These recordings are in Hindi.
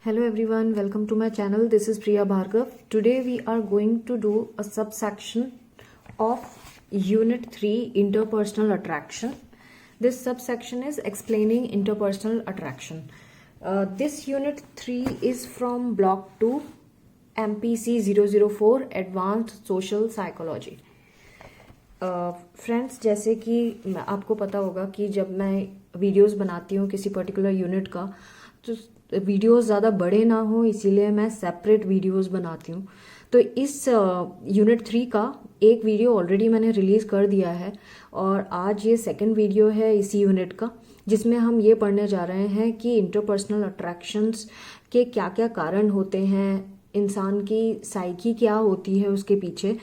Hello everyone, welcome to my channel. This is Priya Bhargav. Today we are going to do a subsection of Unit 3 Interpersonal Attraction. This subsection is explaining interpersonal attraction. This Unit 3 is from Block 2 MPC 004 Advanced Social Psychology. Friends जैसे कि आपको पता होगा कि जब मैं वीडियोस बनाती हूँ किसी पर्टिकुलर यूनिट का तो वीडियोस ज़्यादा बड़े ना हो, इसीलिए मैं सेपरेट वीडियोस बनाती हूँ। तो इस यूनिट 3 का एक वीडियो ऑलरेडी मैंने रिलीज़ कर दिया है और आज ये सेकंड वीडियो है इसी यूनिट का, जिसमें हम ये पढ़ने जा रहे हैं कि इंटरपर्सनल अट्रैक्शंस के क्या क्या कारण होते हैं, इंसान की साइकी क्या होती है उसके पीछे।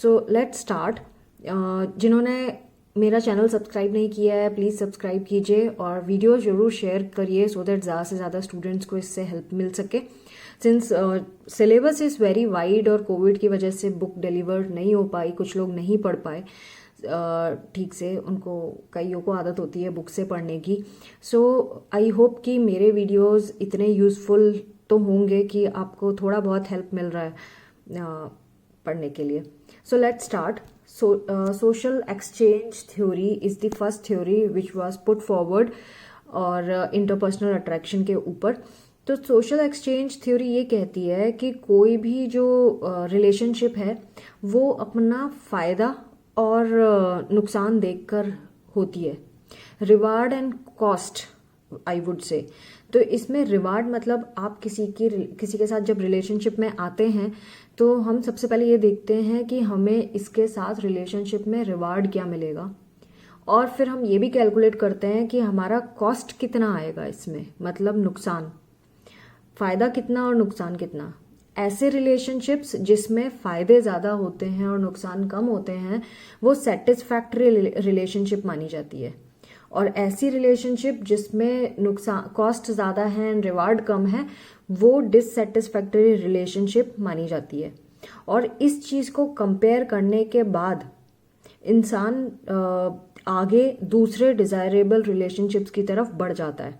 So let's start. जिन्होंने मेरा चैनल सब्सक्राइब नहीं किया है प्लीज़ सब्सक्राइब कीजिए और वीडियो ज़रूर शेयर करिए सो दैट ज़्यादा से ज़्यादा स्टूडेंट्स को इससे हेल्प मिल सके। Since syllabus is very wide और कोविड की वजह से बुक डिलीवर नहीं हो पाई, कुछ लोग नहीं पढ़ पाए ठीक से, उनको कईयों को आदत होती है बुक से पढ़ने की। सो आई होप कि मेरे वीडियोस इतने यूज़फुल तो होंगे कि आपको थोड़ा बहुत हेल्प मिल रहा है पढ़ने के लिए। So let's start. Social exchange theory is the first theory which was put forward और interpersonal attraction के ऊपर। तो social exchange theory ये कहती है कि कोई भी जो relationship है वो अपना फ़ायदा और नुकसान देखकर होती है। Reward and cost I would say. तो इसमें रिवार्ड मतलब आप किसी के साथ जब रिलेशनशिप में आते हैं तो हम सबसे पहले ये देखते हैं कि हमें इसके साथ रिलेशनशिप में रिवार्ड क्या मिलेगा, और फिर हम ये भी कैलकुलेट करते हैं कि हमारा कॉस्ट कितना आएगा इसमें, मतलब नुकसान, फ़ायदा कितना और नुकसान कितना। ऐसे रिलेशनशिप्स जिसमें फ़ायदे ज़्यादा होते हैं और नुकसान कम होते हैं वो सेटिस्फैक्ट्री रिलेशनशिप मानी जाती है, और ऐसी रिलेशनशिप जिसमें नुकसान कॉस्ट ज़्यादा है एंड रिवार्ड कम है वो डिससेटिस्फैक्टरी रिलेशनशिप मानी जाती है। और इस चीज़ को कंपेयर करने के बाद इंसान आगे दूसरे डिज़ायरेबल रिलेशनशिप्स की तरफ बढ़ जाता है।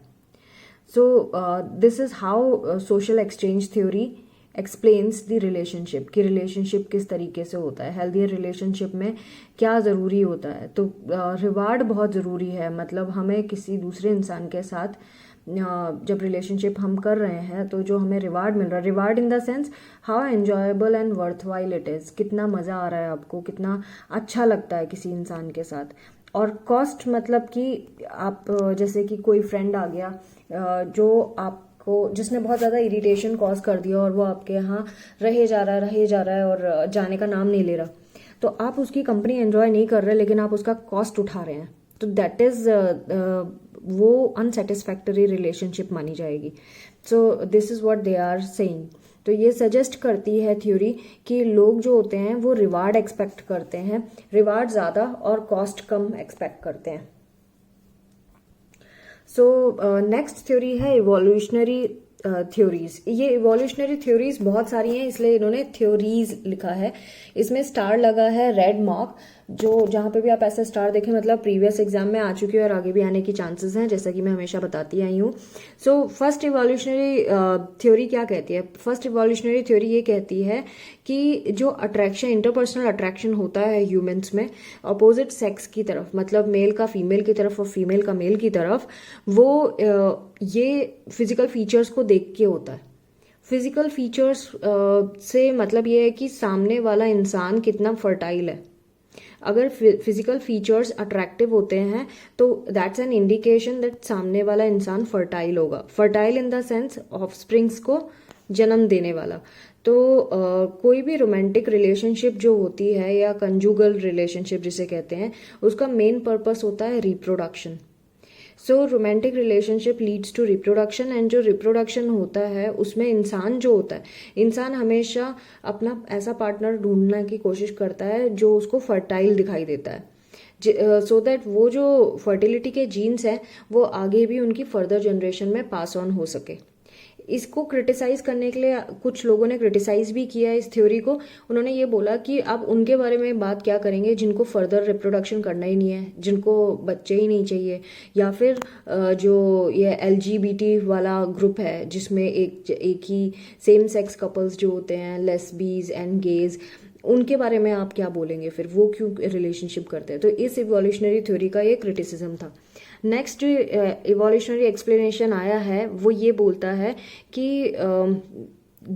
सो this is how social exchange theory explains the relationship कि रिलेशनशिप किस तरीके से होता है, हेल्दियर रिलेशनशिप में क्या ज़रूरी होता है। तो रिवार्ड बहुत ज़रूरी है, मतलब हमें किसी दूसरे इंसान के साथ जब रिलेशनशिप हम कर रहे हैं तो जो हमें रिवार्ड मिल रहा है, reward in the sense how enjoyable and worthwhile it is, कितना मज़ा आ रहा है आपको, कितना अच्छा लगता है किसी इंसान के साथ। और कॉस्ट मतलब कि आप जैसे कि कोई फ्रेंड आ गया जो आप जिसने बहुत ज़्यादा इरिटेशन कॉज कर दिया और वो आपके यहाँ रहे जा रहा है और जाने का नाम नहीं ले रहा, तो आप उसकी कंपनी एंजॉय नहीं कर रहे लेकिन आप उसका कॉस्ट उठा रहे हैं, तो दैट इज़ वो अनसेटिस्फैक्टरी रिलेशनशिप मानी जाएगी। So this is what they are saying. तो ये सजेस्ट करती है थ्योरी कि लोग जो होते हैं वो रिवार्ड एक्सपेक्ट करते हैं, रिवार्ड ज़्यादा और कॉस्ट कम एक्सपेक्ट करते हैं। सो नेक्स्ट थ्योरी है इवोल्यूशनरी थ्योरीज। ये इवोल्यूशनरी थ्योरीज बहुत सारी हैं इसलिए इन्होंने थ्योरीज लिखा है। इसमें स्टार लगा है रेड मार्क, जो जहाँ पे भी आप ऐसा स्टार देखें मतलब प्रीवियस एग्जाम में आ चुकी है और आगे भी आने की चांसेस हैं, जैसा कि मैं हमेशा बताती आई हूँ। सो फर्स्ट इवोल्यूशनरी थ्योरी क्या कहती है? फर्स्ट इवोल्यूशनरी थ्योरी ये कहती है कि जो अट्रैक्शन, इंटरपर्सनल अट्रैक्शन होता है ह्यूमंस में अपोजिट सेक्स की तरफ, मतलब मेल का फीमेल की तरफ और फीमेल का मेल की तरफ, वो ये फिजिकल फीचर्स को देख के होता है। फिजिकल फीचर्स से मतलब ये है कि सामने वाला इंसान कितना फर्टाइल है। अगर फिजिकल फीचर्स अट्रैक्टिव होते हैं तो दैट्स एन इंडिकेशन दैट सामने वाला इंसान फर्टाइल होगा। Fertile in the sense offsprings को जन्म देने वाला। तो कोई भी रोमांटिक रिलेशनशिप जो होती है या कंजुगल रिलेशनशिप जिसे कहते हैं, उसका मेन पर्पस होता है reproduction. So romantic relationship leads to reproduction, and जो रिप्रोडक्शन होता है उसमें इंसान जो होता है, इंसान हमेशा अपना ऐसा पार्टनर ढूंढने की कोशिश करता है जो उसको फर्टाइल दिखाई देता है, सो दैट वो जो फर्टिलिटी के जीन्स हैं वो आगे भी उनकी फर्दर जनरेशन में पास ऑन हो सके। इसको क्रिटिसाइज करने के लिए कुछ लोगों ने क्रिटिसाइज भी किया इस थ्योरी को। उन्होंने ये बोला कि आप उनके बारे में बात क्या करेंगे जिनको फर्दर रिप्रोडक्शन करना ही नहीं है, जिनको बच्चे ही नहीं चाहिए, या फिर जो ये LGBT वाला ग्रुप है जिसमें एक ही सेम सेक्स कपल्स जो होते हैं, लेस्बीज एंड गेज, उनके बारे में आप क्या बोलेंगे, फिर वो क्यों रिलेशनशिप करते हैं। तो इस इवोल्यूशनरी थ्योरी का ये क्रिटिसिज्म था। नेक्स्ट जो इवोल्यूशनरी एक्सप्लेनेशन आया है वो ये बोलता है कि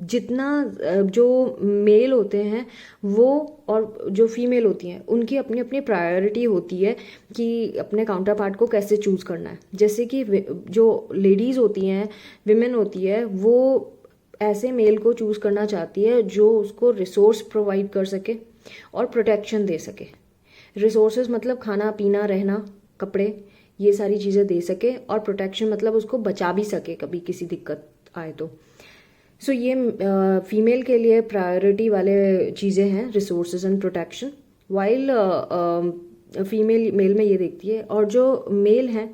जितना जो मेल होते हैं वो और जो फीमेल होती हैं उनकी अपनी अपनी प्रायोरिटी होती है कि अपने काउंटर पार्ट को कैसे चूज़ करना है। जैसे कि जो लेडीज़ होती हैं, विमेन होती है, वो ऐसे मेल को चूज़ करना चाहती है जो उसको रिसोर्स प्रोवाइड कर सके और प्रोटेक्शन दे सके। रिसोर्सेज मतलब खाना पीना रहना, कपड़े, ये सारी चीज़ें दे सके, और प्रोटेक्शन मतलब उसको बचा भी सके कभी किसी दिक्कत आए तो। सो ये फीमेल के लिए प्रायोरिटी वाले चीज़ें हैं, resources and protection, while female male में ये देखती है। और जो मेल हैं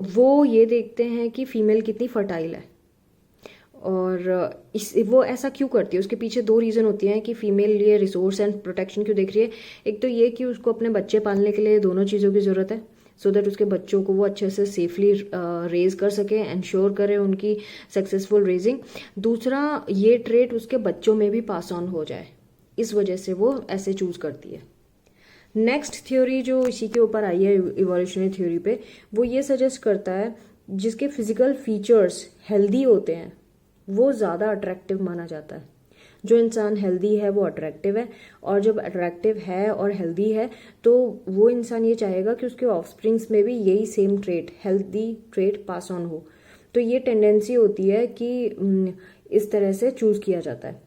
वो ये देखते हैं कि फीमेल कितनी फर्टाइल है, और वो ऐसा क्यों करती है। उसके पीछे दो रीज़न होती हैं कि फीमेल ये रिसोर्स एंड प्रोटेक्शन क्यों देख रही है। एक तो ये कि उसको अपने बच्चे पालने के लिए दोनों चीज़ों की ज़रूरत है, सो दैट उसके बच्चों को वो अच्छे से सेफली रेज कर सके, इंश्योर करे उनकी सक्सेसफुल रेजिंग। दूसरा, ये ट्रेट उसके बच्चों में भी पास ऑन हो जाए, इस वजह से वो ऐसे चूज करती है। नेक्स्ट थ्योरी जो इसी के ऊपर आई है इवोल्यूशनरी थ्योरी पे, वो ये सजेस्ट करता है जिसके फिजिकल फीचर्स हेल्दी होते हैं वो ज़्यादा अट्रैक्टिव माना जाता है। जो इंसान हेल्दी है वो अट्रैक्टिव है, और जब अट्रैक्टिव है और हेल्दी है तो वो इंसान ये चाहेगा कि उसके ऑफस्प्रिंग्स में भी यही same trait, healthy trait pass on हो। तो ये टेंडेंसी होती है कि इस तरह से चूज किया जाता है।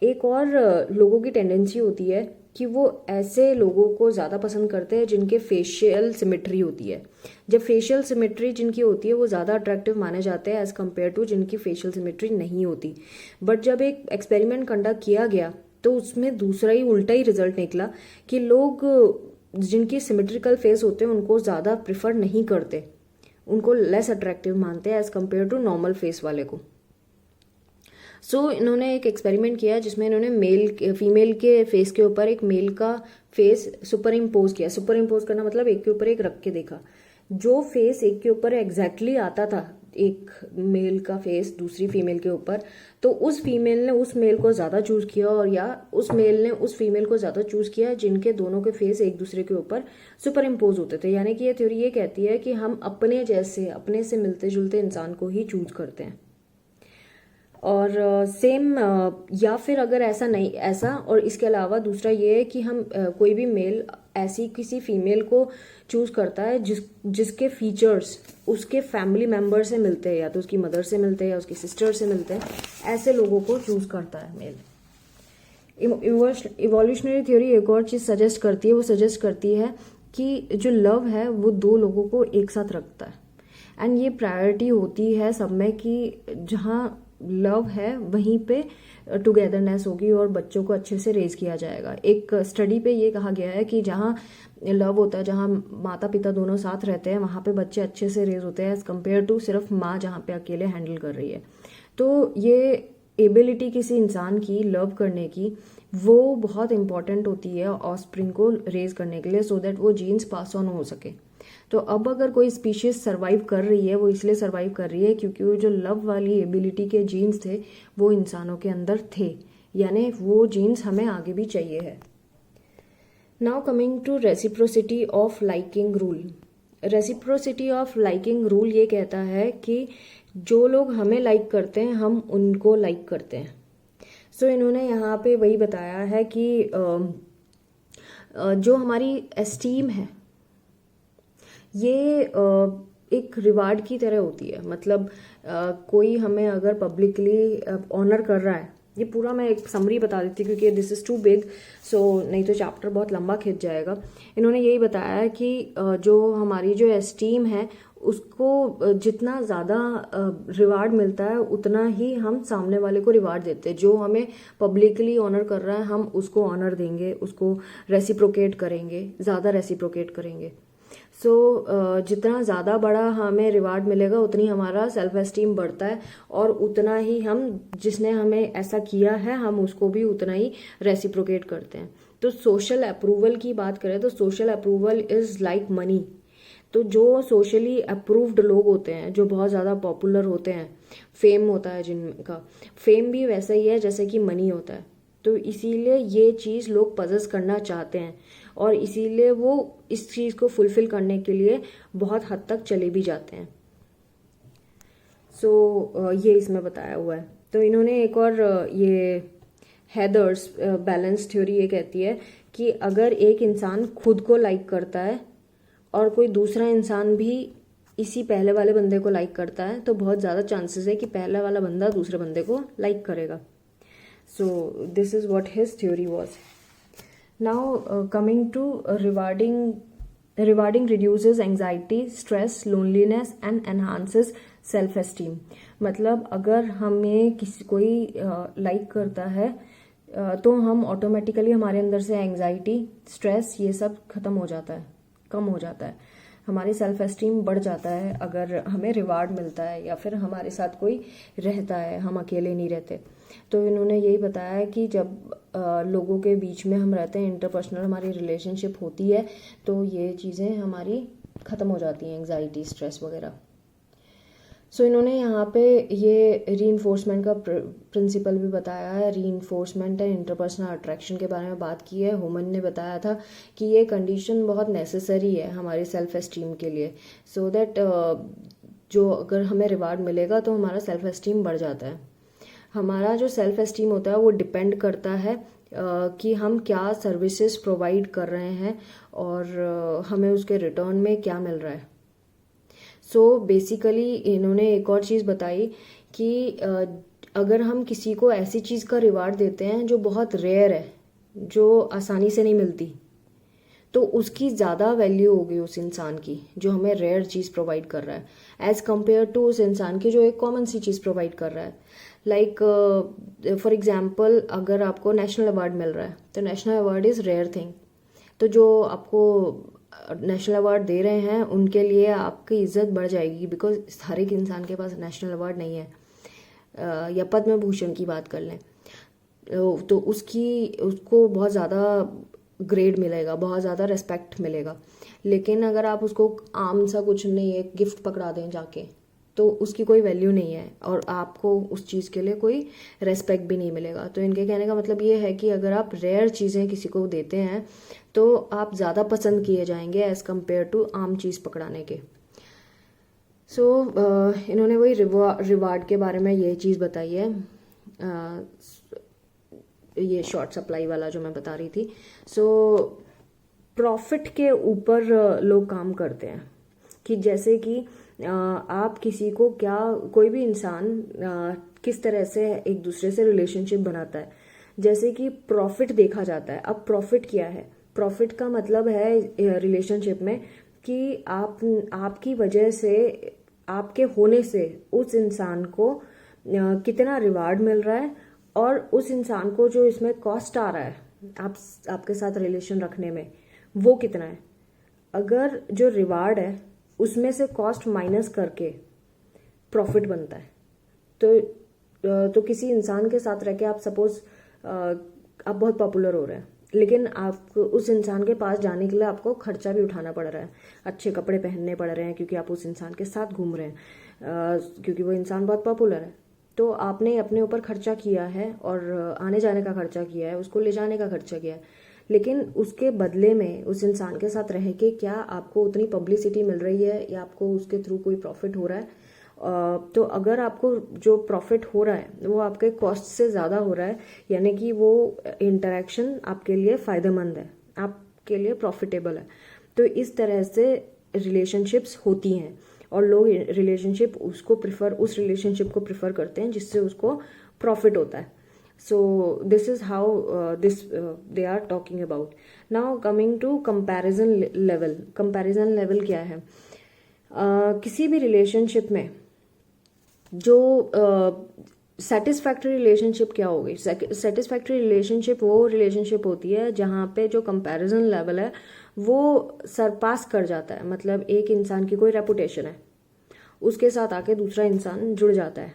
एक और लोगों की टेंडेंसी होती है कि वो ऐसे लोगों को ज़्यादा पसंद करते हैं जिनके फेशियल सिमेट्री होती है। जब फेशियल सिमेट्री जिनकी होती है वो ज़्यादा अट्रैक्टिव माने जाते हैं एज़ कम्पेयर टू जिनकी फेशियल सिमेट्री नहीं होती। बट जब एक एक्सपेरिमेंट कंडक्ट किया गया तो उसमें दूसरा ही उल्टा ही रिजल्ट निकला कि लोग जिनकी सिमेट्रिकल फेस होते हैं उनको ज़्यादा प्रिफर नहीं करते, उनको लेस अट्रैक्टिव मानते हैं as compare to normal face वाले को। सो इन्होंने एक एक्सपेरिमेंट किया जिसमें इन्होंने फीमेल के फेस के ऊपर एक मेल का फेस सुपर इम्पोज किया। सुपर इम्पोज करना मतलब एक के ऊपर एक रख के देखा। जो फेस एक के ऊपर एग्जैक्टली आता था, एक मेल का फेस दूसरी फीमेल के ऊपर, तो उस फीमेल ने उस मेल को ज़्यादा चूज किया, और या उस मेल ने उस फीमेल को ज़्यादा चूज किया जिनके दोनों के फेस एक दूसरे के ऊपर सुपर इम्पोज होते थे। यानी कि ये थ्योरी ये कहती है कि हम अपने जैसे, अपने से मिलते जुलते इंसान को ही चूज करते हैं। और सेम या फिर अगर ऐसा नहीं, ऐसा और इसके अलावा दूसरा ये है कि हम कोई भी मेल ऐसी किसी फीमेल को चूज करता है जिसके फीचर्स उसके फैमिली मेंबर से मिलते हैं, या तो उसकी मदर से मिलते हैं या उसकी सिस्टर से मिलते हैं, ऐसे लोगों को चूज करता है मेल। इवोल्यूशनरी थ्योरी एक और चीज सजेस्ट करती है, वो सजेस्ट करती है कि जो लव है वो दो लोगों को एक साथ रखता है, एंड ये प्रायोरिटी होती है सब में कि जहाँ लव है वहीं पे टुगेदरनेस होगी और बच्चों को अच्छे से रेज किया जाएगा। एक स्टडी पे ये कहा गया है कि जहाँ लव होता है, जहाँ माता पिता दोनों साथ रहते हैं, वहाँ पे बच्चे अच्छे से रेज होते हैं एज कम्पेयर टू सिर्फ माँ जहाँ पे अकेले हैंडल कर रही है। तो ये एबिलिटी किसी इंसान की लव करने की वो बहुत इंपॉर्टेंट होती है ऑफस्प्रिंग को रेज करने के लिए, सो दैट वो जीन्स पास ऑन हो सके। तो अब अगर कोई स्पीशीज सर्वाइव कर रही है वो इसलिए सर्वाइव कर रही है क्योंकि वो जो लव वाली एबिलिटी के जीन्स थे वो इंसानों के अंदर थे, यानी वो जीन्स हमें आगे भी चाहिए है। Now coming to reciprocity of liking rule. Reciprocity of liking rule ये कहता है कि जो लोग हमें लाइक करते हैं हम उनको लाइक करते हैं। सो इन्होंने यहाँ पे वही बताया है कि जो हमारी एस्टीम है ये एक रिवार्ड की तरह होती है। मतलब कोई हमें अगर पब्लिकली ऑनर कर रहा है, ये पूरा मैं एक समरी बता देती हूँ क्योंकि दिस इज़ टू बिग, सो नहीं तो चैप्टर बहुत लंबा खिंच जाएगा। इन्होंने यही बताया है कि जो हमारी जो एस्टीम है उसको जितना ज़्यादा रिवार्ड मिलता है उतना ही हम सामने वाले को रिवार्ड देते हैं। जो हमें पब्लिकली ऑनर कर रहा है हम उसको ऑनर देंगे, उसको रेसिप्रोकेट करेंगे, ज़्यादा रेसिप्रोकेट करेंगे। जितना ज़्यादा बड़ा हमें रिवार्ड मिलेगा उतनी हमारा सेल्फ एस्टीम बढ़ता है, और उतना ही हम जिसने हमें ऐसा किया है हम उसको भी उतना ही रेसिप्रोकेट करते हैं। तो सोशल अप्रूवल की बात करें तो social approval is like money. तो जो सोशली अप्रूव्ड लोग होते हैं, जो बहुत ज़्यादा पॉपुलर होते हैं, फेम होता है जिनका, फेम भी वैसा ही है जैसे कि मनी होता है। तो इसीलिए ये चीज़ लोग पजेस करना चाहते हैं, और इसीलिए वो इस चीज़ को फुलफिल करने के लिए बहुत हद तक चले भी जाते हैं। ये इसमें बताया हुआ है। तो इन्होंने एक और ये हेदर्स बैलेंस थ्योरी ये कहती है कि अगर एक इंसान खुद को लाइक करता है और कोई दूसरा इंसान भी इसी पहले वाले बंदे को लाइक करता है, तो बहुत ज़्यादा चांसेस है कि पहले वाला बंदा दूसरे बंदे को लाइक करेगा। So this is what his theory was. Now coming to rewarding reduces anxiety, stress, loneliness and enhances self esteem. मतलब अगर हमें कोई लाइक करता है तो हम ऑटोमेटिकली हमारे अंदर से एंजाइटी, स्ट्रेस ये सब खत्म हो जाता है, कम हो जाता है, हमारी सेल्फ एस्टीम बढ़ जाता है अगर हमें रिवार्ड मिलता है या फिर हमारे साथ कोई रहता है, हम अकेले नहीं रहते। तो इन्होंने यही बताया है कि जब लोगों के बीच में हम रहते हैं, इंटरपर्सनल हमारी रिलेशनशिप होती है, तो ये चीज़ें हमारी ख़त्म हो जाती हैं, एंजाइटी, स्ट्रेस वगैरह। इन्होंने यहाँ पे ये रीइंफोर्समेंट का प्रिंसिपल भी बताया है। रीइंफोर्समेंट एंड इंटरपर्सनल अट्रैक्शन के बारे में बात की है। होमन ने बताया था कि ये कंडीशन बहुत नेसेसरी है हमारी सेल्फ एस्टीम के लिए, सो दैट जो अगर हमें रिवार्ड मिलेगा तो हमारा सेल्फ एस्टीम बढ़ जाता है। हमारा जो सेल्फ एस्टीम होता है वो डिपेंड करता है कि हम क्या सर्विसेज प्रोवाइड कर रहे हैं और हमें उसके रिटर्न में क्या मिल रहा है। बेसिकली इन्होंने एक और चीज़ बताई कि अगर हम किसी को ऐसी चीज़ का रिवार्ड देते हैं जो बहुत रेयर है, जो आसानी से नहीं मिलती, तो उसकी ज़्यादा वैल्यू होगी उस इंसान की जो हमें रेयर चीज़ प्रोवाइड कर रहा है, एज़ कम्पेयर टू उस इंसान की जो एक कॉमन सी चीज़ प्रोवाइड कर रहा है। लाइक फॉर एग्जाम्पल, अगर आपको नेशनल अवार्ड मिल रहा है तो national award is rare thing, तो जो आपको नेशनल अवार्ड दे रहे हैं उनके लिए आपकी इज्जत बढ़ जाएगी, बिकॉज हर एक इंसान के पास नेशनल अवार्ड नहीं है। या पद्म भूषण की बात कर लें तो उसको बहुत ज़्यादा ग्रेड मिलेगा, बहुत ज़्यादा रिस्पेक्ट मिलेगा। लेकिन अगर आप उसको आम सा कुछ नहीं, एक गिफ्ट पकड़ा दें जाके, तो उसकी कोई वैल्यू नहीं है और आपको उस चीज़ के लिए कोई रेस्पेक्ट भी नहीं मिलेगा। तो इनके कहने का मतलब ये है कि अगर आप रेयर चीज़ें किसी को देते हैं तो आप ज़्यादा पसंद किए जाएंगे एज़ कम्पेयर टू आम चीज़ पकड़ाने के। इन्होंने वही रिवार्ड के बारे में ये चीज़ बताई है, ये शॉर्ट सप्लाई वाला जो मैं बता रही थी। प्रॉफिट के ऊपर लोग काम करते हैं कि जैसे कि आप किसी को कोई भी इंसान किस तरह से एक दूसरे से रिलेशनशिप बनाता है, जैसे कि प्रॉफिट देखा जाता है। अब प्रॉफिट क्या है? प्रॉफिट का मतलब है रिलेशनशिप में कि आपकी वजह से, आपके होने से उस इंसान को कितना रिवार्ड मिल रहा है और उस इंसान को जो इसमें कॉस्ट आ रहा है आपके साथ रिलेशन रखने में, वो कितना है। अगर जो रिवार्ड है उसमें से कॉस्ट माइनस करके प्रॉफिट बनता है, तो किसी इंसान के साथ रह के आप सपोज आप बहुत पॉपुलर हो रहे हैं, लेकिन आप उस इंसान के पास जाने के लिए आपको खर्चा भी उठाना पड़ रहा है, अच्छे कपड़े पहनने पड़ रहे हैं क्योंकि आप उस इंसान के साथ घूम रहे हैं, क्योंकि वो इंसान बहुत पॉपुलर है। तो आपने अपने ऊपर खर्चा किया है और आने जाने का खर्चा किया है, उसको ले जाने का खर्चा किया है, लेकिन उसके बदले में उस इंसान के साथ रह के क्या आपको उतनी पब्लिसिटी मिल रही है या आपको उसके थ्रू कोई प्रॉफिट हो रहा है? तो अगर आपको जो प्रॉफिट हो रहा है वो आपके कॉस्ट से ज़्यादा हो रहा है, यानी कि वो इंटरेक्शन आपके लिए फ़ायदेमंद है, आपके लिए प्रॉफिटेबल है। तो इस तरह से रिलेशनशिप्स होती हैं और लोग उस रिलेशनशिप को प्रिफर करते हैं जिससे उसको प्रॉफिट होता है। So this is how they are talking about. Now coming to comparison level. Comparison level क्या है? किसी भी रिलेशनशिप में जो सेटिस्फैक्ट्री रिलेशनशिप क्या होगी? सेटिस्फैक्ट्री रिलेशनशिप वो रिलेशनशिप होती है जहाँ पे जो कंपैरिजन लेवल है वो सरपास कर जाता है। मतलब एक इंसान की कोई रेपुटेशन है, उसके साथ आके दूसरा इंसान जुड़ जाता है।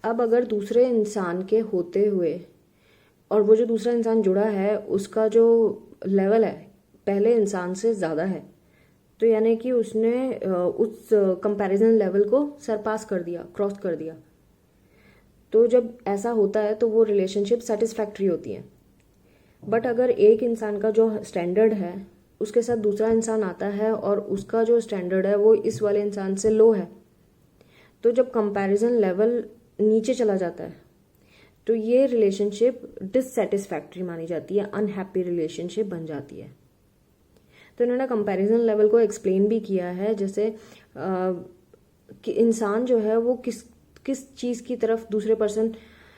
अब अगर दूसरे इंसान के होते हुए और वो जो दूसरा इंसान जुड़ा है उसका जो लेवल है पहले इंसान से ज़्यादा है, तो यानी कि उसने उस कंपैरिजन लेवल को सरपास कर दिया, क्रॉस कर दिया। तो जब ऐसा होता है तो वो रिलेशनशिप सेटिस्फैक्ट्री होती है। बट अगर एक इंसान का जो स्टैंडर्ड है उसके साथ दूसरा इंसान आता है और उसका जो स्टैंडर्ड है वो इस वाले इंसान से लो है, तो जब कंपैरिजन लेवल नीचे चला जाता है तो ये रिलेशनशिप डिससेटिस्फैक्ट्री मानी जाती है, अनहैप्पी रिलेशनशिप बन जाती है। तो इन्होंने कंपैरिजन लेवल को एक्सप्लेन भी किया है, जैसे कि इंसान जो है वो किस किस चीज़ की तरफ, दूसरे पर्सन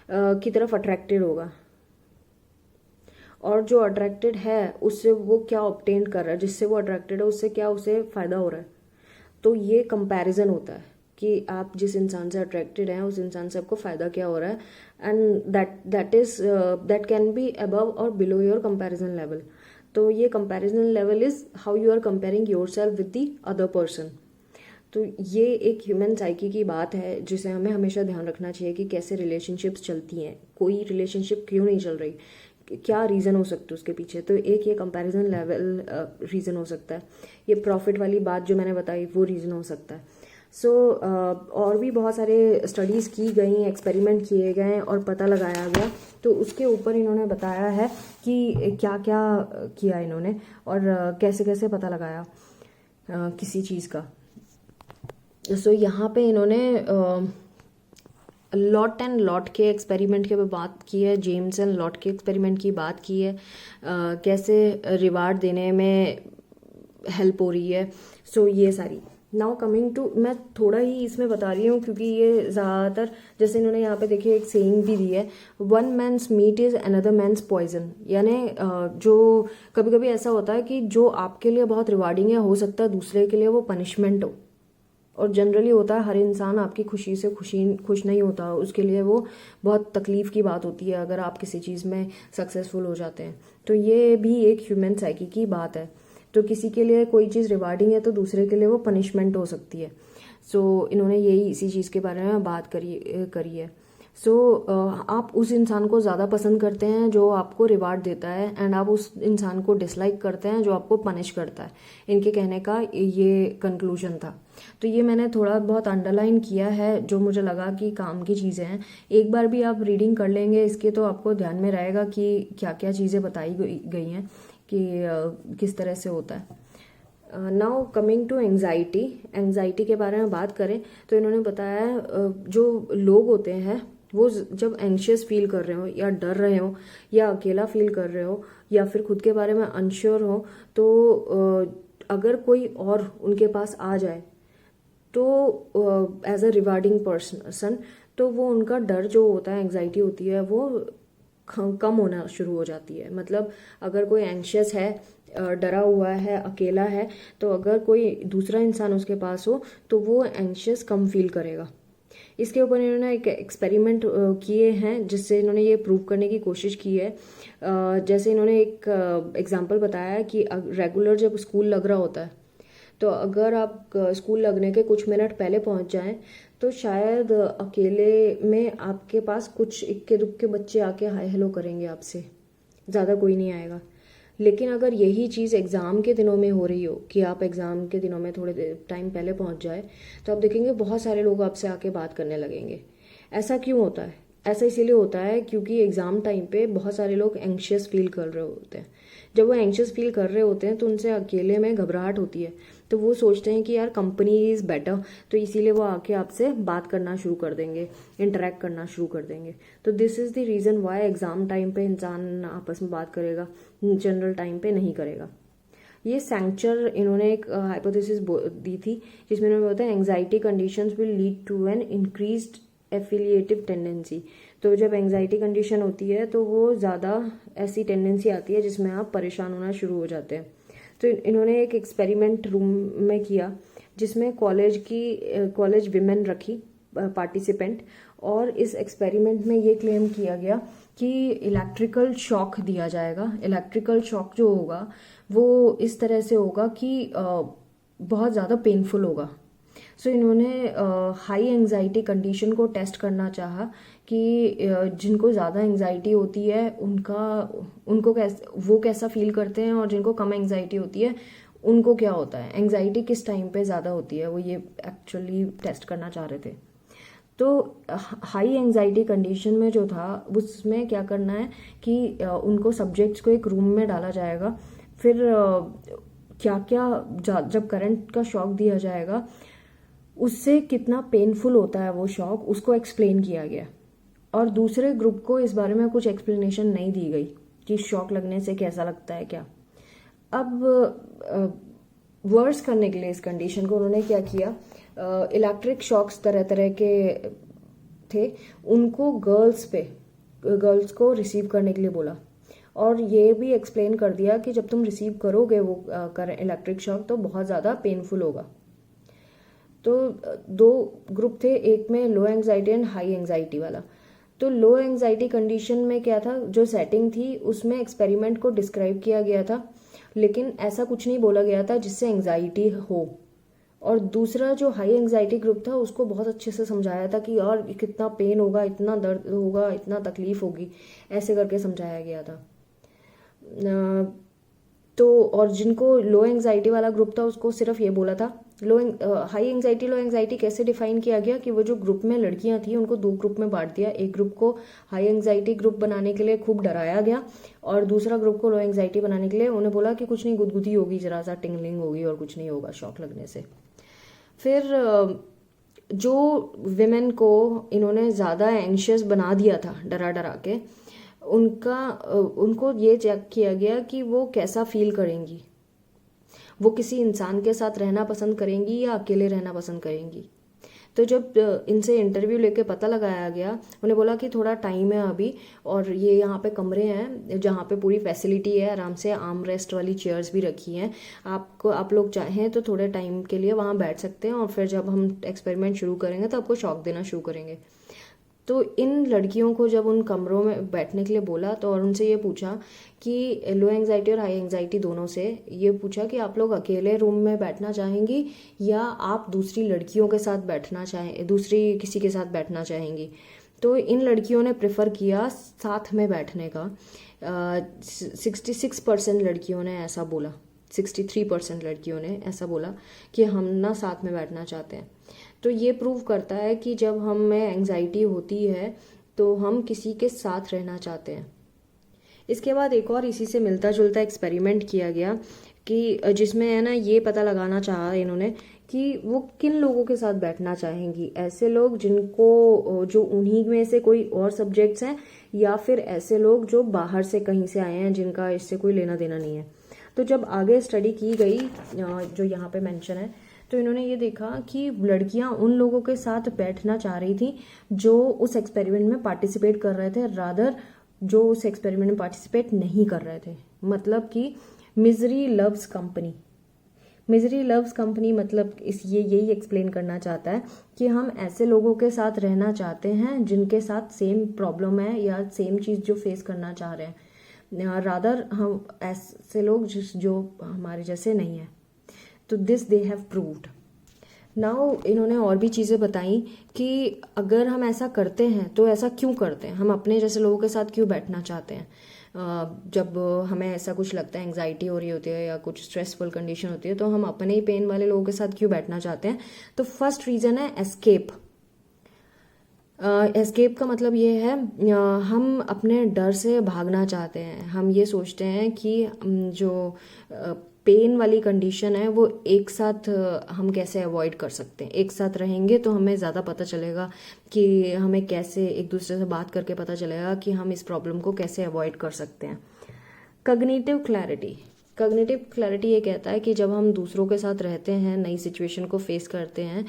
की तरफ अट्रैक्टेड होगा, और जो अट्रैक्टेड है उससे वो क्या ऑब्टेन कर रहा है, जिससे वो अट्रैक्टेड है उससे क्या उसे फ़ायदा हो रहा है। तो ये कंपैरिजन होता है कि आप जिस इंसान से अट्रैक्टेड हैं उस इंसान से आपको फ़ायदा क्या हो रहा है, and that can be above और बिलो योर कंपैरिजन लेवल। तो ये comparison level is how you are comparing yourself with the other person. तो ये एक ह्यूमन साइकी की बात है जिसे हमें हमेशा ध्यान रखना चाहिए कि कैसे रिलेशनशिप्स चलती हैं, कोई रिलेशनशिप क्यों नहीं चल रही, क्या रीज़न हो सकता है उसके पीछे। तो एक ये कंपैरिजन लेवल रीज़न हो सकता है, ये प्रॉफिट वाली बात जो मैंने बताई वो रीज़न हो सकता है। सो और भी बहुत सारे स्टडीज़ की गई, एक्सपेरिमेंट किए गए और पता लगाया गया, तो उसके ऊपर इन्होंने बताया है कि क्या क्या किया इन्होंने और कैसे कैसे पता लगाया किसी चीज़ का। सो यहाँ पे इन्होंने लॉट एंड लॉट के एक्सपेरिमेंट की बात की है, जेम्स एंड लॉट के एक्सपेरिमेंट की बात की है, कैसे रिवार्ड देने में हेल्प हो रही है। सो ये सारी नाउ कमिंग टू, मैं थोड़ा ही इसमें बता रही हूँ क्योंकि ये ज़्यादातर, जैसे इन्होंने यहाँ पे देखिए एक सेइंग भी दी है, one man's meat is another man's poison. यानी जो कभी कभी ऐसा होता है कि जो आपके लिए बहुत रिवार्डिंग है हो सकता है दूसरे के लिए वो पनिशमेंट हो, और जनरली होता है हर इंसान आपकी खुशी से खुश नहीं होता, उसके लिए वो बहुत तकलीफ की बात होती है अगर आप किसी चीज़ में सक्सेसफुल हो जाते हैं। तो ये भी एक ह्यूमन साइकी की बात है। तो किसी के लिए कोई चीज़ रिवार्डिंग है तो दूसरे के लिए वो पनिशमेंट हो सकती है। सो इन्होंने यही इसी चीज़ के बारे में बात करी है। सो आप उस इंसान को ज़्यादा पसंद करते हैं जो आपको रिवार्ड देता है, एंड आप उस इंसान को डिसलाइक करते हैं जो आपको पनिश करता है। इनके कहने का ये कंक्लूजन था। तो ये मैंने थोड़ा बहुत अंडरलाइन किया है जो मुझे लगा कि काम की चीज़ें हैं। एक बार भी आप रीडिंग कर लेंगे इसके तो आपको ध्यान में रहेगा कि क्या क्या चीज़ें बताई गई हैं कि किस तरह से होता है। नाउ कमिंग टू एंग्जाइटी के बारे में बात करें तो इन्होंने बताया जो लोग होते हैं वो जब एंग्शियस फील कर रहे हो या डर रहे हो या अकेला फील कर रहे हो या फिर खुद के बारे में अनश्योर हो, तो अगर कोई और उनके पास आ जाए तो एज अ रिवार्डिंग पर्सन, तो वो उनका डर जो होता है, एंग्जाइटी होती है, वो कम होना शुरू हो जाती है। मतलब अगर कोई एंग्शियस है, डरा हुआ है, अकेला है, तो अगर कोई दूसरा इंसान उसके पास हो तो वो एंग्शियस कम फील करेगा। इसके ऊपर इन्होंने एक एक्सपेरिमेंट किए हैं जिससे इन्होंने ये प्रूव करने की कोशिश की है। जैसे इन्होंने एक एग्जांपल बताया कि रेगुलर जब स्कूल लग रहा होता है तो अगर आप स्कूल लगने के कुछ मिनट पहले पहुंच जाएं तो शायद अकेले में आपके पास कुछ इक्के दुक्के बच्चे आके हाय हेलो करेंगे आपसे, ज़्यादा कोई नहीं आएगा। लेकिन अगर यही चीज़ एग्ज़ाम के दिनों में हो रही हो कि आप एग्ज़ाम के दिनों में थोड़े टाइम पहले पहुंच जाए तो आप देखेंगे बहुत सारे लोग आपसे आके बात करने लगेंगे। ऐसा क्यों होता है? ऐसा इसीलिए होता है क्योंकि एग्ज़ाम टाइम पे बहुत सारे लोग एंग्शियस फील कर रहे होते हैं। जब वो एंग्शियस फील कर रहे होते हैं तो उनसे अकेले में घबराहट होती है, तो वो सोचते हैं कि यार कंपनी इज़ बेटर, तो इसीलिए वो आके आपसे बात करना शुरू कर देंगे, इंटरेक्ट करना शुरू कर देंगे। तो this is the reason why exam time पे इंसान आपस में बात करेगा, जनरल टाइम पे नहीं करेगा। ये सैंक्चर इन्होंने एक हाइपोथेसिस दी थी जिसमें इन्होंने बताया anxiety conditions will lead to an increased affiliative tendency. तो जब एंग्जाइटी कंडीशन होती है तो वो ज़्यादा ऐसी टेंडेंसी आती है जिसमें आप परेशान होना शुरू हो जाते हैं। तो इन्होंने एक एक्सपेरिमेंट रूम में किया जिसमें कॉलेज विमेन रखी पार्टिसिपेंट, और इस एक्सपेरिमेंट में ये क्लेम किया गया कि इलेक्ट्रिकल शॉक दिया जाएगा। इलेक्ट्रिकल शॉक जो होगा वो इस तरह से होगा कि बहुत ज़्यादा पेनफुल होगा। सो इन्होंने हाई एंजाइटी कंडीशन को टेस्ट करना चाहा कि जिनको ज़्यादा एंजाइटी होती है उनको वो कैसा फील करते हैं, और जिनको कम एंजाइटी होती है उनको क्या होता है, एंजाइटी किस टाइम पे ज़्यादा होती है, वो ये एक्चुअली टेस्ट करना चाह रहे थे। तो हाई एंजाइटी कंडीशन में जो था उसमें क्या करना है कि उनको सब्जेक्ट्स को एक रूम में डाला जाएगा, फिर क्या क्या जब करंट का शॉक दिया जाएगा उससे कितना पेनफुल होता है वो शॉक, उसको एक्सप्लेन किया गया। और दूसरे ग्रुप को इस बारे में कुछ एक्सप्लेनेशन नहीं दी गई कि शॉक लगने से कैसा लगता है क्या। अब वर्स करने के लिए इस कंडीशन को उन्होंने क्या किया, इलेक्ट्रिक शॉक्स तरह तरह के थे, उनको गर्ल्स को रिसीव करने के लिए बोला, और ये भी एक्सप्लेन कर दिया कि जब तुम रिसीव करोगे वो इलेक्ट्रिक शॉक तो बहुत ज़्यादा पेनफुल होगा। तो दो ग्रुप थे, एक में लो एंजाइटी एंड हाई एंजाइटी वाला। तो लो एंजाइटी कंडीशन में क्या था, जो सेटिंग थी उसमें एक्सपेरिमेंट को डिस्क्राइब किया गया था, लेकिन ऐसा कुछ नहीं बोला गया था जिससे एंजाइटी हो। और दूसरा जो हाई एंजाइटी ग्रुप था उसको बहुत अच्छे से समझाया था कि यार कितना पेन होगा, इतना दर्द होगा, इतना तकलीफ होगी, ऐसे करके समझाया गया था। तो और जिनको लो एंजाइटी वाला ग्रुप था उसको सिर्फ ये बोला था, हाई एंजाइटी लो एंजाइटी कैसे डिफाइन किया गया कि वो जो ग्रुप में लड़कियां थी उनको दो ग्रुप में बांट दिया। एक ग्रुप को हाई एंजाइटी ग्रुप बनाने के लिए खूब डराया गया, और दूसरा ग्रुप को लो एंजाइटी बनाने के लिए उन्हें बोला कि कुछ नहीं, गुदगुदी होगी, जरा सा टिंगलिंग होगी और कुछ नहीं होगा शॉक लगने से। फिर जो विमेन को इन्होंने ज़्यादा एंशियस बना दिया था डरा डरा के, उनको ये चेक किया गया कि वो कैसा फील करेंगी, वो किसी इंसान के साथ रहना पसंद करेंगी या अकेले रहना पसंद करेंगी। तो जब इनसे इंटरव्यू लेके पता लगाया गया, उन्हें बोला कि थोड़ा टाइम है अभी, और ये यहाँ पे कमरे हैं जहाँ पे पूरी फैसिलिटी है, आराम से आर्म रेस्ट वाली चेयर्स भी रखी हैं, आप लोग चाहें तो थोड़े टाइम के लिए वहाँ बैठ सकते हैं, और फिर जब हम एक्सपेरिमेंट शुरू करेंगे तो आपको शॉक देना शुरू करेंगे। तो इन लड़कियों को जब उन कमरों में बैठने के लिए बोला तो और उनसे ये पूछा कि लो एंजाइटी और हाई एंजाइटी दोनों से ये पूछा कि आप लोग अकेले रूम में बैठना चाहेंगी या आप दूसरी लड़कियों के साथ बैठना चाहें, दूसरी किसी के साथ बैठना चाहेंगी। तो इन लड़कियों ने प्रेफर किया साथ में बैठने का। 66% लड़कियों ने ऐसा बोला, 63% लड़कियों ने ऐसा बोला कि हम ना साथ में बैठना चाहते हैं। तो ये प्रूव करता है कि जब हमें एंजाइटी होती है तो हम किसी के साथ रहना चाहते हैं। इसके बाद एक और इसी से मिलता जुलता एक्सपेरिमेंट किया गया कि जिसमें है ना ये पता लगाना चाहा इन्होंने कि वो किन लोगों के साथ बैठना चाहेंगी, ऐसे लोग जिनको जो उन्हीं में से कोई और सब्जेक्ट्स हैं, या फिर ऐसे लोग जो बाहर से कहीं से आए हैं जिनका इससे कोई लेना देना नहीं है। तो जब आगे स्टडी की गई जो यहाँ पे मेंशन है, तो इन्होंने ये देखा कि लड़कियां उन लोगों के साथ बैठना चाह रही थी जो उस एक्सपेरिमेंट में पार्टिसिपेट कर रहे थे, रादर जो उस एक्सपेरिमेंट में पार्टिसिपेट नहीं कर रहे थे। मतलब कि misery loves company, misery loves company मतलब यही एक्सप्लेन करना चाहता है कि हम ऐसे लोगों के साथ रहना चाहते हैं जिनके साथ सेम प्रॉब्लम है या सेम चीज़ जो फेस करना चाह रहे हैं, रादर हम ऐसे लोग जो हमारे जैसे नहीं है। तो this they have proved. Now इन्होंने और भी चीज़ें बताई कि अगर हम ऐसा करते हैं तो ऐसा क्यों करते हैं, हम अपने जैसे लोगों के साथ क्यों बैठना चाहते हैं। जब हमें ऐसा कुछ लगता है, एंजाइटी हो रही होती है या कुछ स्ट्रेसफुल कंडीशन होती है, तो हम अपने ही पेन वाले लोगों के साथ क्यों बैठना चाहते हैं। तो फर्स्ट रीज़न है एस्केप। एस्केप का मतलब ये है हम अपने डर से भागना चाहते हैं। हम ये सोचते हैं कि जो पेन वाली कंडीशन है वो एक साथ हम कैसे अवॉइड कर सकते हैं। एक साथ रहेंगे तो हमें ज़्यादा पता चलेगा कि हमें कैसे एक दूसरे से बात करके पता चलेगा कि हम इस प्रॉब्लम को कैसे अवॉइड कर सकते हैं। कॉग्निटिव क्लैरिटी, कॉग्निटिव क्लैरिटी ये कहता है कि जब हम दूसरों के साथ रहते हैं, नई सिचुएशन को फेस करते हैं,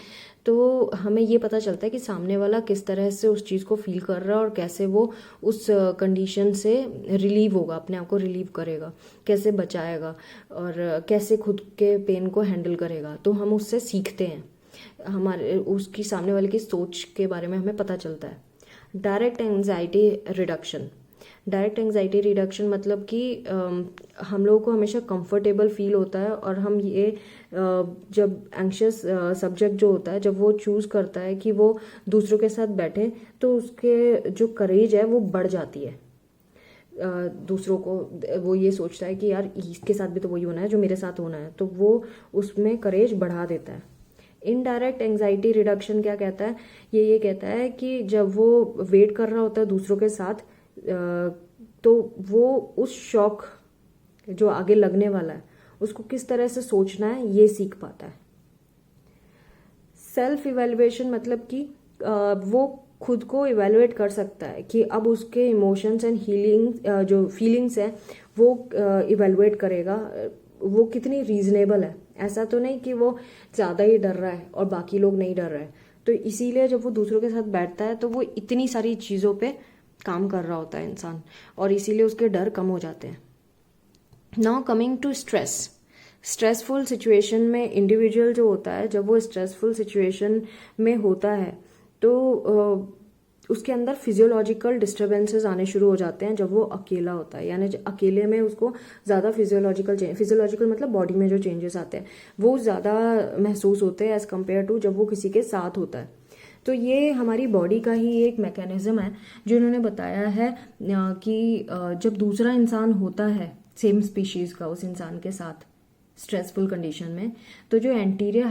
तो हमें ये पता चलता है कि सामने वाला किस तरह से उस चीज़ को फील कर रहा है और कैसे वो उस कंडीशन से रिलीव होगा, अपने आप को रिलीव करेगा, कैसे बचाएगा और कैसे खुद के पेन को हैंडल करेगा। तो हम उससे सीखते हैं। हमारे उसकी सामने वाले की सोच के बारे में हमें पता चलता है। Direct anxiety reduction. Direct anxiety reduction मतलब कि हम लोगों को हमेशा कंफर्टेबल फील होता है, और हम ये जब एंग्शियस सब्जेक्ट जो होता है जब वो चूज़ करता है कि वो दूसरों के साथ बैठे, तो उसके जो करेज है वो बढ़ जाती है। दूसरों को वो ये सोचता है कि यार इसके साथ भी तो वही होना है जो मेरे साथ होना है, तो वो उसमें करेज बढ़ा देता है। इनडायरेक्ट एंजाइटी रिडक्शन क्या कहता है, ये कहता है कि जब वो वेट कर रहा होता है दूसरों के साथ, तो वो उस शौक जो आगे लगने वाला है उसको किस तरह से सोचना है ये सीख पाता है। सेल्फ इवेल्युएशन मतलब कि वो खुद को इवेलुएट कर सकता है कि अब उसके इमोशंस एंड हीलिंग जो फीलिंग्स हैं वो इवेलुएट करेगा, वो कितनी रीजनेबल है। ऐसा तो नहीं कि वो ज़्यादा ही डर रहा है और बाकी लोग नहीं डर रहे हैं। तो इसीलिए जब वो दूसरों के साथ बैठता है तो वो इतनी सारी चीज़ों पे काम कर रहा होता है इंसान, और इसीलिए उसके डर कम हो जाते हैं। Now coming to stress. Stressful situation में इंडिविजुअल जो होता है, जब वो स्ट्रेसफुल सिचुएशन में होता है तो उसके अंदर फिजियोलॉजिकल डिस्टर्बेंसेस आने शुरू हो जाते हैं जब वो अकेला होता है। यानी अकेले में उसको ज़्यादा फिजियोलॉजिकल मतलब बॉडी में जो चेंजेस आते हैं वो ज़्यादा महसूस होते हैं एज कम्पेयर टू जब वो किसी के साथ होता है। तो ये हमारी बॉडी का ही एक मैकेनिज्म है जो इन्होंने बताया है कि जब दूसरा इंसान होता है सेम स्पीशीज़ का उस इंसान के साथ स्ट्रेसफुल कंडीशन में, तो जो एंटीरियर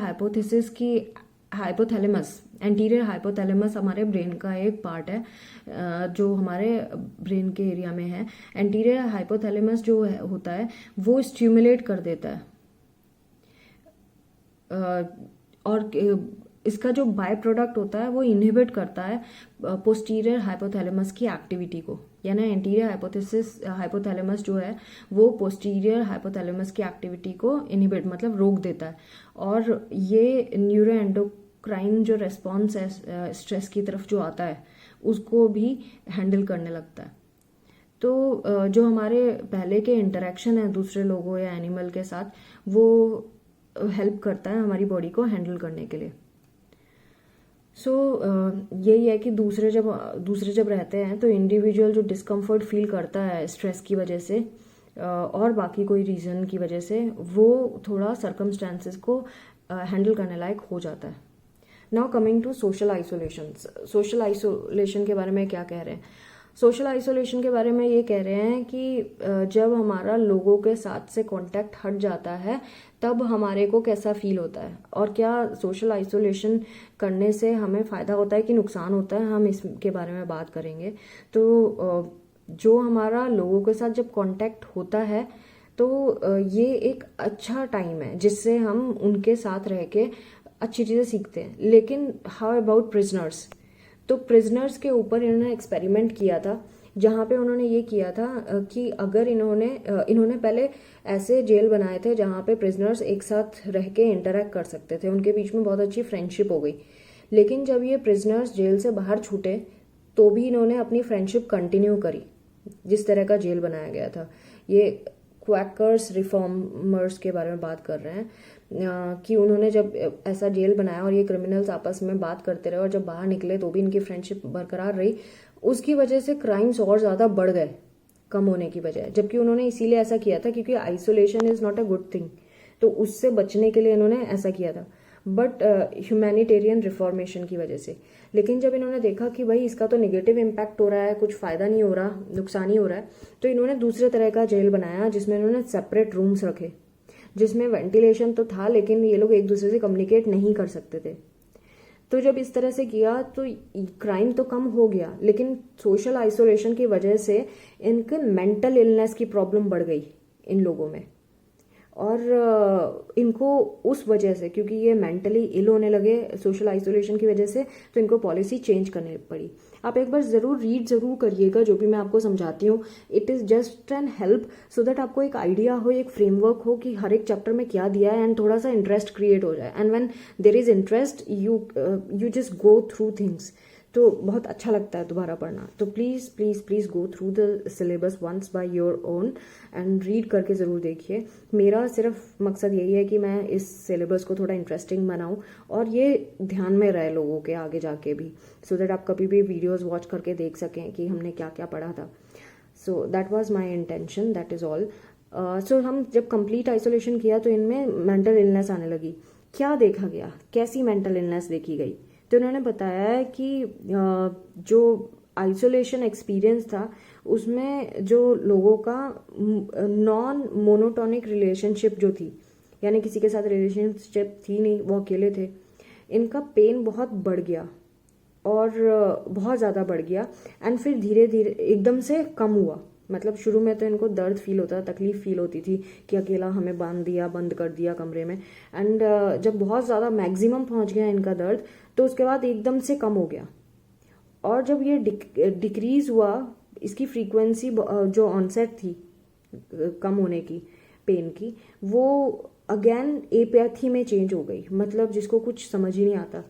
हाइपोथैलेमस हमारे ब्रेन का एक पार्ट है जो हमारे ब्रेन के एरिया में है। एंटीरियर हाइपोथैलेमस जो होता है वो स्टिमुलेट कर देता है, और इसका जो बाय प्रोडक्ट होता है वो इनहिबिट करता है पोस्टीरियर हाइपोथैलेमस की एक्टिविटी को। यानी एंटीरियर हाइपोथैलेमस जो है वो पोस्टीरियर हाइपोथैलेमस की एक्टिविटी को इनहिबिट मतलब रोक देता है, और ये न्यूरोएंडोक्राइन जो रेस्पॉन्स है स्ट्रेस की तरफ जो आता है उसको भी हैंडल करने लगता है। तो जो हमारे पहले के इंटरेक्शन है दूसरे लोगों या एनिमल के साथ, वो हेल्प करता है हमारी बॉडी को हैंडल करने के लिए। यही है कि दूसरे जब रहते हैं तो इंडिविजुअल जो डिस्कम्फर्ट फील करता है स्ट्रेस की वजह से और बाकी कोई रीज़न की वजह से, वो थोड़ा सर्कमस्टेंसेस को हैंडल करने लायक हो जाता है। Now coming to social isolation. Social isolation के बारे में क्या कह रहे हैं? सोशल आइसोलेशन के बारे में ये कह रहे हैं कि जब हमारा लोगों के साथ से कांटेक्ट हट जाता है तब हमारे को कैसा फील होता है, और क्या सोशल आइसोलेशन करने से हमें फ़ायदा होता है कि नुकसान होता है, हम इसके बारे में बात करेंगे। तो जो हमारा लोगों के साथ जब कांटेक्ट होता है तो ये एक अच्छा टाइम है जिससे हम उनके साथ रह के अच्छी चीज़ें सीखते हैं। लेकिन हाउ अबाउट प्रिजनर्स? तो प्रिजनर्स के ऊपर इन्होंने एक्सपेरिमेंट किया था जहाँ पे उन्होंने ये किया था कि अगर इन्होंने पहले ऐसे जेल बनाए थे जहाँ पे प्रिजनर्स एक साथ रह के इंटरेक्ट कर सकते थे, उनके बीच में बहुत अच्छी फ्रेंडशिप हो गई। लेकिन जब ये प्रिजनर्स जेल से बाहर छूटे तो भी इन्होंने अपनी फ्रेंडशिप कंटिन्यू करी जिस तरह का जेल बनाया गया था। ये क्वैकर्स रिफॉर्मर्स के बारे में बात कर रहे हैं कि उन्होंने जब ऐसा जेल बनाया और ये क्रिमिनल्स आपस में बात करते रहे और जब बाहर निकले तो भी इनकी फ्रेंडशिप बरकरार रही, उसकी वजह से क्राइम्स और ज़्यादा बढ़ गए कम होने की बजाय। जबकि उन्होंने इसीलिए ऐसा किया था क्योंकि isolation is not a good thing, तो उससे बचने के लिए इन्होंने ऐसा किया था, बट ह्यूमैनिटेरियन रिफॉर्मेशन की वजह से। लेकिन जब इन्होंने देखा कि भाई इसका तो नेगेटिव इम्पैक्ट हो रहा है, कुछ फ़ायदा नहीं हो रहा, नुकसान ही हो रहा है, तो इन्होंने दूसरे तरह का जेल बनाया जिसमें इन्होंने सेपरेट रूम्स रखे, जिसमें वेंटिलेशन तो था लेकिन ये लोग एक दूसरे से कम्युनिकेट नहीं कर सकते थे। तो जब इस तरह से किया तो क्राइम तो कम हो गया, लेकिन सोशल आइसोलेशन की वजह से इनके मेंटल इलनेस की प्रॉब्लम बढ़ गई इन लोगों में, और इनको उस वजह से, क्योंकि ये मेंटली इल होने लगे सोशल आइसोलेशन की वजह से, तो इनको पॉलिसी चेंज करनी पड़ी। आप एक बार ज़रूर रीड ज़रूर करिएगा जो भी मैं आपको समझाती हूँ। It is just an help so that आपको एक आइडिया हो, एक फ्रेमवर्क हो कि हर एक चैप्टर में क्या दिया है, एंड थोड़ा सा इंटरेस्ट क्रिएट हो जाए। And when there is interest you just go through things. तो बहुत अच्छा लगता है दोबारा पढ़ना। तो please please please go through the syllabus once by your own and read करके ज़रूर देखिए। मेरा सिर्फ मकसद यही है कि मैं इस सिलेबस को थोड़ा इंटरेस्टिंग बनाऊं और ये ध्यान में रहे लोगों के आगे जाके भी, सो दैट आप कभी भी वीडियोज़ वॉच करके देख सकें कि हमने क्या क्या पढ़ा था। So that was my intention, that is all. So हम जब कंप्लीट आइसोलेशन किया तो इनमें मेंटल इलनेस आने लगी। क्या देखा गया, कैसी मेंटल इलनेस देखी गई? तो उन्होंने बताया है कि जो आइसोलेशन एक्सपीरियंस था उसमें जो लोगों का नॉन मोनोटोनिक रिलेशनशिप जो थी, यानी किसी के साथ रिलेशनशिप थी नहीं, वो अकेले थे, इनका पेन बहुत बढ़ गया और बहुत ज़्यादा बढ़ गया। एंड फिर धीरे धीरे एकदम से कम हुआ। मतलब शुरू में तो इनको दर्द फील होता था, तकलीफ फील होती थी कि अकेला हमें बंद कर दिया कमरे में। एंड जब बहुत ज़्यादा मैक्सिमम पहुंच गया इनका दर्द, तो उसके बाद एकदम से कम हो गया। और जब ये डिक्रीज हुआ, इसकी फ्रीक्वेंसी जो ऑनसेट थी कम होने की पेन की, वो अगेन एपैथी में चेंज हो गई। मतलब जिसको कुछ समझ ही नहीं आता।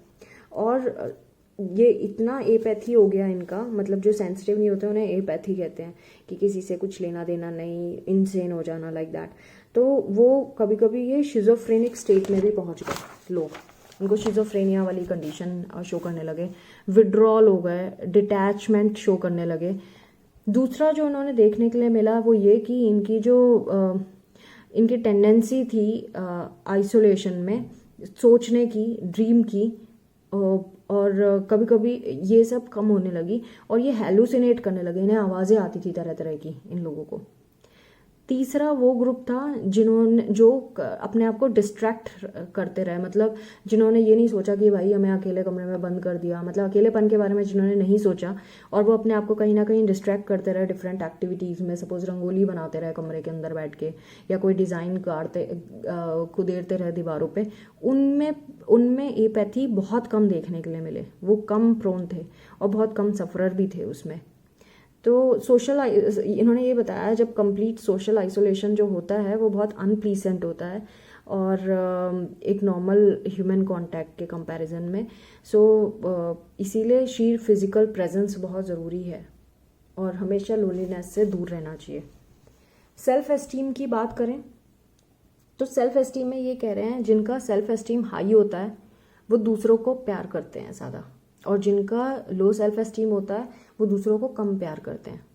और ये इतना एपैथी हो गया इनका, मतलब जो सेंसिटिव नहीं होते उन्हें एपैथी कहते हैं, कि किसी से कुछ लेना देना नहीं, इनसेन हो जाना, लाइक दैट। तो वो कभी कभी ये शिजोफ्रेनिक स्टेट में भी पहुंच गए लोग, उनको शिजोफ्रेनिया वाली कंडीशन शो करने लगे, विड्रॉल हो गए, डिटैचमेंट शो करने लगे। दूसरा जो उन्होंने देखने के लिए मिला वो ये कि इनकी जो इनकी टेंडेंसी थी आइसोलेशन में सोचने की, ड्रीम की, और कभी कभी ये सब कम होने लगी और ये हेलुसिनेट करने लगे, इन्हें आवाज़ें आती थी तरह तरह की इन लोगों को। तीसरा वो ग्रुप था जो अपने आप को डिस्ट्रैक्ट करते रहे, मतलब जिन्होंने ये नहीं सोचा कि भाई हमें अकेले कमरे में बंद कर दिया, मतलब अकेलेपन के बारे में जिन्होंने नहीं सोचा, और वो अपने आप को कहीं ना कहीं डिस्ट्रैक्ट करते रहे डिफरेंट एक्टिविटीज़ में। सपोज रंगोली बनाते रहे कमरे के अंदर बैठ के, या कोई डिज़ाइन कुदेरते रहे दीवारों पे। उनमें एपैथी बहुत कम देखने के लिए मिले, वो कम प्रोन थे और बहुत कम सफरर भी थे उसमें। तो इन्होंने ये बताया जब कंप्लीट सोशल आइसोलेशन जो होता है वो बहुत अनप्लीसेंट होता है और एक नॉर्मल ह्यूमन कांटेक्ट के कंपैरिजन में। सो इसीलिए शीर फिजिकल प्रेजेंस बहुत ज़रूरी है और हमेशा लोनलीनेस से दूर रहना चाहिए। सेल्फ एस्टीम की बात करें तो सेल्फ एस्टीम में ये कह रहे हैं जिनका सेल्फ एस्टीम हाई होता है वो दूसरों को प्यार करते हैं ज़्यादा, और जिनका लो सेल्फ एस्टीम होता है वो दूसरों को कम प्यार करते हैं।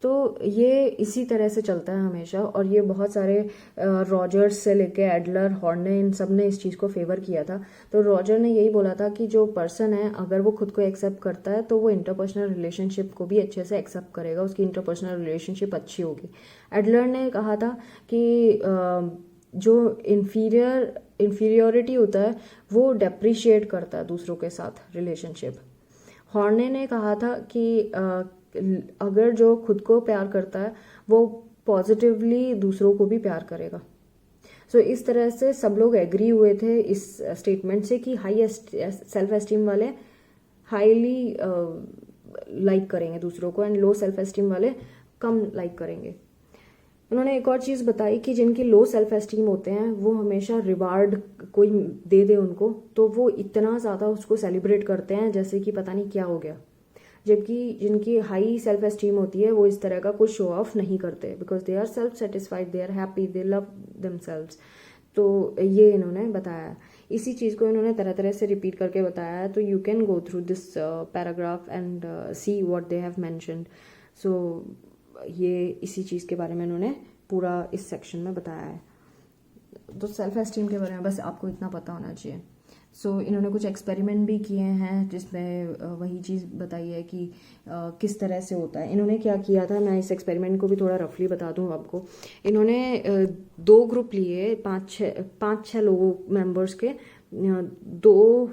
तो ये इसी तरह से चलता है हमेशा, और ये बहुत सारे रॉजर्स से लेके एडलर, हॉर्ने, इन सब ने इस चीज़ को फेवर किया था। तो रॉजर ने यही बोला था कि जो पर्सन है अगर वो खुद को एक्सेप्ट करता है तो वो इंटरपर्सनल रिलेशनशिप को भी अच्छे से एक्सेप्ट करेगा, उसकी इंटरपर्सनल रिलेशनशिप अच्छी होगी। एडलर ने कहा था कि जो इन्फीरियोरिटी होता है वो डेप्रिशिएट करता है दूसरों के साथ रिलेशनशिप। हॉर्ने ने कहा था कि अगर जो खुद को प्यार करता है वो पॉजिटिवली दूसरों को भी प्यार करेगा। सो इस तरह से सब लोग एग्री हुए थे इस स्टेटमेंट से कि हाई सेल्फ एस्टीम वाले हाईली लाइक करेंगे दूसरों को एंड लो सेल्फ एस्टीम वाले कम लाइक करेंगे। उन्होंने एक और चीज़ बताई कि जिनकी लो सेल्फ एस्टीम होते हैं वो हमेशा रिवार्ड कोई दे उनको तो वो इतना ज़्यादा उसको सेलिब्रेट करते हैं जैसे कि पता नहीं क्या हो गया, जबकि जिनकी हाई सेल्फ एस्टीम होती है वो इस तरह का कुछ शो ऑफ नहीं करते, because they are self satisfied, they are happy, they love themselves. तो ये इन्होंने बताया, इसी चीज़ को इन्होंने तरह तरह से रिपीट करके बताया है। तो you can go through this paragraph and see what they have mentioned. So ये इसी चीज़ के बारे में इन्होंने पूरा इस सेक्शन में बताया है। तो सेल्फ एस्टीम के बारे में बस आपको इतना पता होना चाहिए। सो इन्होंने कुछ एक्सपेरिमेंट भी किए हैं जिसमें वही चीज़ बताई है कि किस तरह से होता है। इन्होंने क्या किया था, मैं इस एक्सपेरिमेंट को भी थोड़ा रफली बता दूं आपको। इन्होंने 2 ग्रुप लिए, 5-6 लोगों मेंबर्स के, 2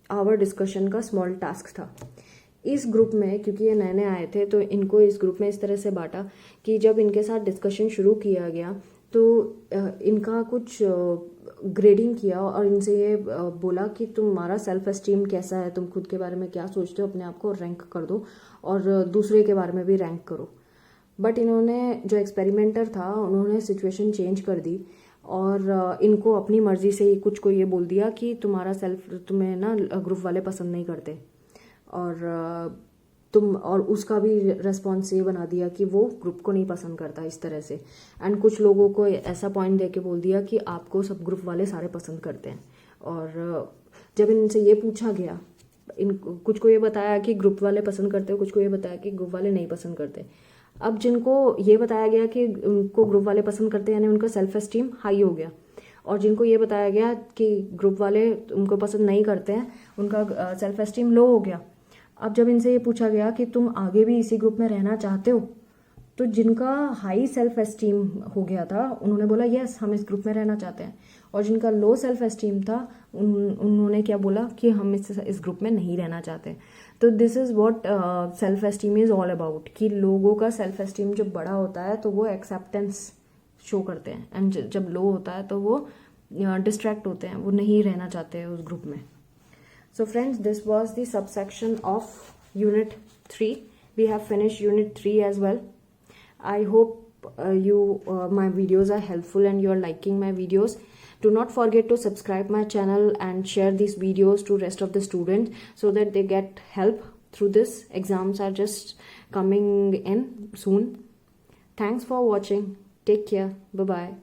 आवर डिस्कशन का स्मॉल टास्क था। इस ग्रुप में क्योंकि ये नए नए आए थे तो इनको इस ग्रुप में इस तरह से बांटा कि जब इनके साथ डिस्कशन शुरू किया गया तो इनका कुछ ग्रेडिंग किया और इनसे ये बोला कि तुम्हारा सेल्फ एस्टीम कैसा है, तुम खुद के बारे में क्या सोचते हो, अपने आप को रैंक कर दो और दूसरे के बारे में भी रैंक करो। बट इन्होंने जो एक्सपेरिमेंटर था उन्होंने सिचुएशन चेंज कर दी और इनको अपनी मर्जी से कुछ को ये बोल दिया कि तुम्हारा तुम्हें ना ग्रुप वाले पसंद नहीं करते, और और उसका भी रेस्पॉन्स ये बना दिया कि वो ग्रुप को नहीं पसंद करता इस तरह से। एंड कुछ लोगों को ऐसा पॉइंट दे के बोल दिया कि आपको सब ग्रुप वाले सारे पसंद करते हैं। और जब इनसे ये पूछा गया, कुछ को ये बताया कि ग्रुप वाले पसंद करते हैं, कुछ को ये बताया कि ग्रुप वाले नहीं पसंद करते। अब जिनको ये बताया गया कि उनको ग्रुप वाले पसंद करते हैं, यानी उनका सेल्फ एस्टीम हाई हो गया, और जिनको ये बताया गया कि ग्रुप वाले उनको पसंद नहीं करते हैं, उनका सेल्फ एस्टीम लो हो गया। अब जब इनसे ये पूछा गया कि तुम आगे भी इसी ग्रुप में रहना चाहते हो, तो जिनका हाई सेल्फ एस्टीम हो गया था उन्होंने बोला यस हम इस ग्रुप में रहना चाहते हैं, और जिनका लो सेल्फ एस्टीम था उन्होंने क्या बोला कि हम इस ग्रुप में नहीं रहना चाहते। तो this is what self esteem is all about, कि लोगों का सेल्फ एस्टीम जब बड़ा होता है तो वो एक्सेप्टेंस शो करते हैं, एंड जब लो होता है तो वो डिस्ट्रैक्ट होते हैं, वो नहीं रहना चाहते हैं उस ग्रुप में। So friends, this was the subsection of Unit 3. We have finished Unit 3 as well. I hope my videos are helpful and you are liking my videos. Do not forget to subscribe my channel and share these videos to rest of the students so that they get help through this. Exams are just coming in soon. Thanks for watching. Take care. Bye-bye.